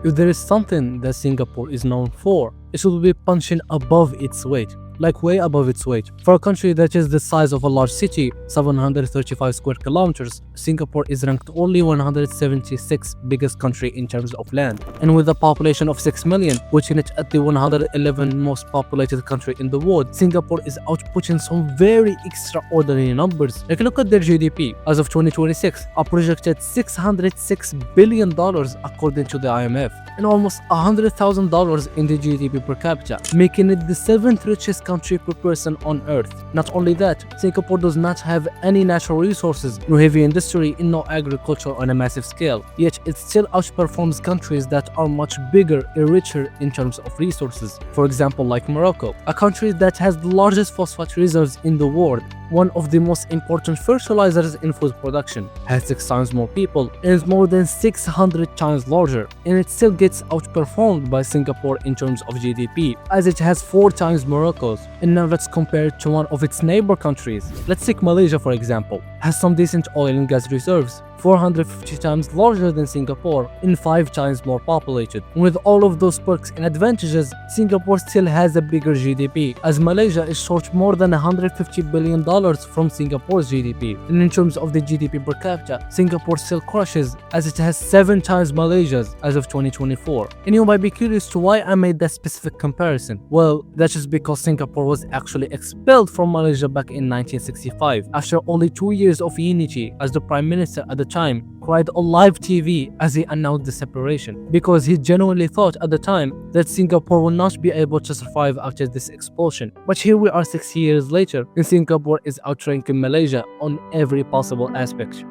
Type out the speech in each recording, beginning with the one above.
If there is something that Singapore is known for, it should be punching above its weight. Like way above its weight. For a country that is the size of a large city, 735 square kilometers, Singapore is ranked only 176th biggest country in terms of land. And with a population of 6 million, putting it at the 111 most populated country in the world, Singapore is outputting some very extraordinary numbers. Like look at their GDP. As of 2026, a projected $606 billion according to the IMF, and almost $100,000 in the GDP per capita, making it the 7th richest country per person on earth. Not only that, Singapore does not have any natural resources, no heavy industry, and no agriculture on a massive scale, yet it still outperforms countries that are much bigger and richer in terms of resources. For example, like Morocco, a country that has the largest phosphate reserves in the world, one of the most important fertilizers in food production, has 6 times more people, and is more than 600 times larger, and it still gets outperformed by Singapore in terms of GDP, as it has 4 times Morocco's. And now let's compare it to one of its neighbor countries. Let's take Malaysia for example. Has some decent oil and gas reserves, 450 times larger than Singapore, and 5 times more populated. With all of those perks and advantages, Singapore still has a bigger GDP, as Malaysia is short more than $150 billion from Singapore's GDP. And in terms of the GDP per capita, Singapore still crushes, as it has 7 times Malaysia's as of 2024. And you might be curious to why I made that specific comparison. Well, that's just because Singapore was actually expelled from Malaysia back in 1965, after only 2 years of unity, as the Prime Minister at the time cried on live TV as he announced the separation, because he genuinely thought at the time that Singapore will not be able to survive after this expulsion. But here we are 6 years later, and Singapore is outranking Malaysia on every possible aspect.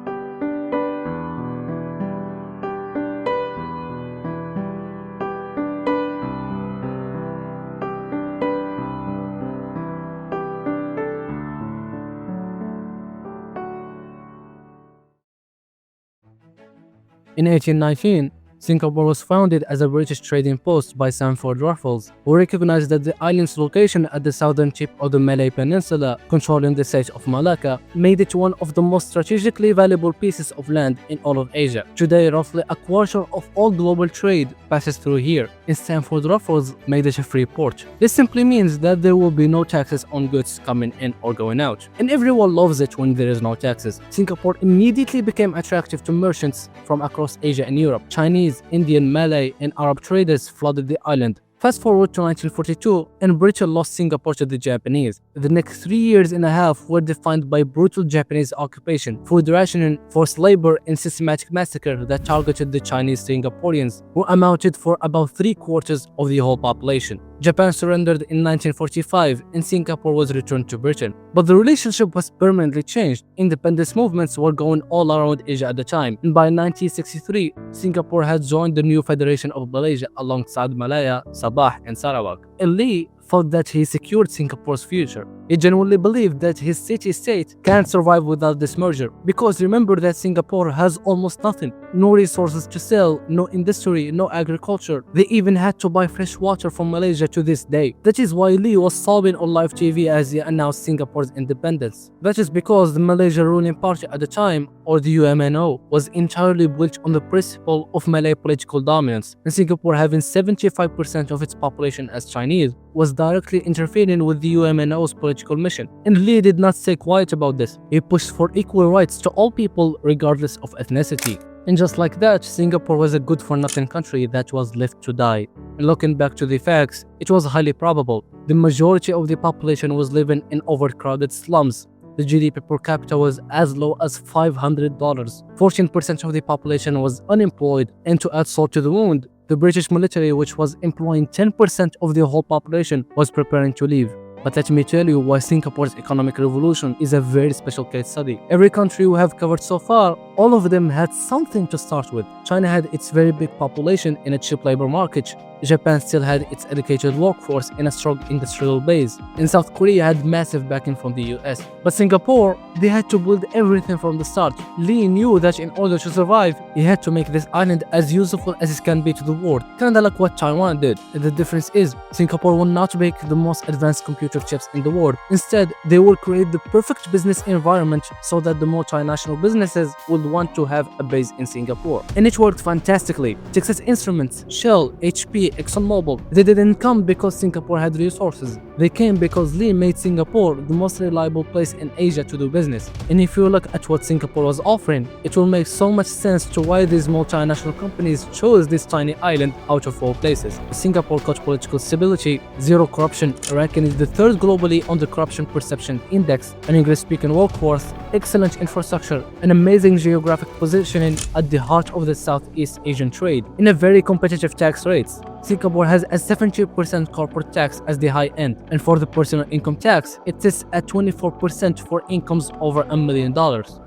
In 1819, Singapore was founded as a British trading post by Stamford Raffles, who recognized that the island's location at the southern tip of the Malay Peninsula, controlling the state of Malacca, made it one of the most strategically valuable pieces of land in all of Asia. Today, roughly a quarter of all global trade passes through here, and Stamford Raffles made it a free port. This simply means that there will be no taxes on goods coming in or going out, and everyone loves it when there is no taxes. Singapore immediately became attractive to merchants from across Asia and Europe. Chinese, Indian, Malay, and Arab traders flooded the island. Fast forward to 1942, and Britain lost Singapore to the Japanese. The next 3 years and a half were defined by brutal Japanese occupation, food rationing, forced labor, and systematic massacre that targeted the Chinese Singaporeans, who amounted for about 3/4 of the whole population. Japan surrendered in 1945, and Singapore was returned to Britain. But the relationship was permanently changed. Independence movements were going all around Asia at the time, and by 1963, Singapore had joined the new Federation of Malaysia alongside Malaya, Sabah, and Sarawak. And Lee thought that he secured Singapore's future. He genuinely believed that his city-state can't survive without this merger, because remember that Singapore has almost nothing. No resources to sell, no industry, no agriculture. They even had to buy fresh water from Malaysia to this day. That is why Lee was sobbing on live TV as he announced Singapore's independence. That is because the Malaysia ruling party at the time, or the UMNO, was entirely built on the principle of Malay political dominance, and Singapore, having 75% of its population as Chinese, was directly interfering with the UMNO's political mission. And Lee did not stay quiet about this. He pushed for equal rights to all people regardless of ethnicity. And just like that, Singapore was a good-for-nothing country that was left to die. And looking back to the facts, it was highly probable. The majority of the population was living in overcrowded slums. The GDP per capita was as low as $500. 14% of the population was unemployed, and to add salt to the wound, the British military, which was employing 10% of the whole population, was preparing to leave. But let me tell you why Singapore's economic revolution is a very special case study. Every country we have covered so far, all of them had something to start with. China had its very big population in a cheap labor market. Japan still had its educated workforce in a strong industrial base. And South Korea had massive backing from the US. But Singapore, they had to build everything from the start. Lee knew that in order to survive, he had to make this island as useful as it can be to the world. Kinda like what Taiwan did. The difference is, Singapore will not make the most advanced computer future chips in the world. Instead, they will create the perfect business environment so that the multinational businesses would want to have a base in Singapore. And it worked fantastically. Texas Instruments, Shell, HP, ExxonMobil, they didn't come because Singapore had resources. They came because Lee made Singapore the most reliable place in Asia to do business. And if you look at what Singapore was offering, it will make so much sense to why these multinational companies chose this tiny island out of all places. Singapore got political stability, zero corruption, ranking it the third globally on the Corruption Perception Index, an English-speaking workforce, excellent infrastructure, an amazing geographic positioning at the heart of the Southeast Asian trade, in a very competitive tax rates. Singapore has a 70% corporate tax as the high end, and for the personal income tax, it sits at 24% for incomes over $1 million.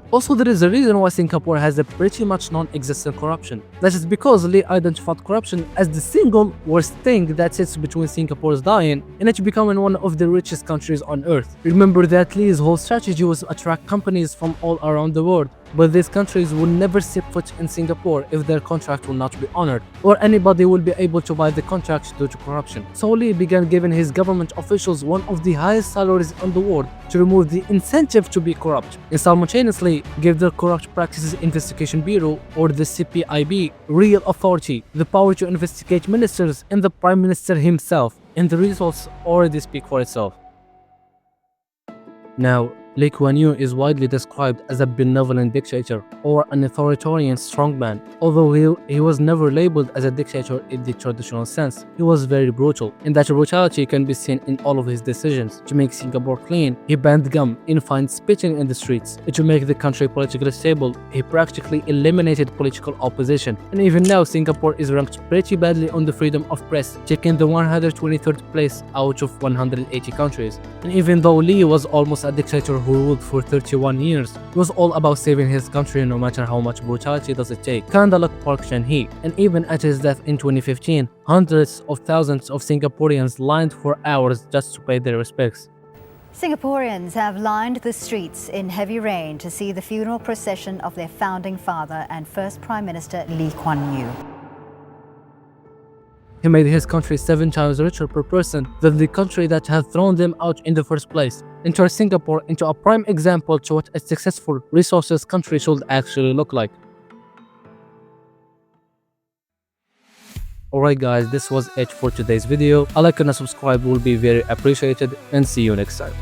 Also, there is a reason why Singapore has a pretty much non-existent corruption. That is because Lee identified corruption as the single worst thing that sits between Singapore's dying and it becoming one of the richest countries on earth. Remember that Lee's whole strategy was to attract companies from all around the world, but these countries will never set foot in Singapore if their contract will not be honored, or anybody will be able to buy the contract due to corruption. So Lee began giving his government officials one of the highest salaries in the world to remove the incentive to be corrupt, and simultaneously give the Corrupt Practices Investigation Bureau, or the CPIB, real authority, the power to investigate ministers and the Prime Minister himself, and the results already speak for itself. Now, Lee Kuan Yew is widely described as a benevolent dictator or an authoritarian strongman. Although he was never labeled as a dictator in the traditional sense, he was very brutal, and that brutality can be seen in all of his decisions. To make Singapore clean, he banned gum and fined spitting in the streets. And to make the country politically stable, he practically eliminated political opposition. And even now, Singapore is ranked pretty badly on the freedom of press, taking the 123rd place out of 180 countries. And even though Lee was almost a dictator who ruled for 31 years, it was all about saving his country no matter how much brutality does it take. Kinda like Park Chan-hee. And even at his death in 2015, hundreds of thousands of Singaporeans lined for hours just to pay their respects. Singaporeans have lined the streets in heavy rain to see the funeral procession of their founding father and first Prime Minister Lee Kuan Yew. He made his country 7 times richer per person than the country that had thrown them out in the first place, and turned Singapore into a prime example to what a successful, resources country should actually look like. Alright guys, this was it for today's video. A like and a subscribe will be very appreciated, and see you next time.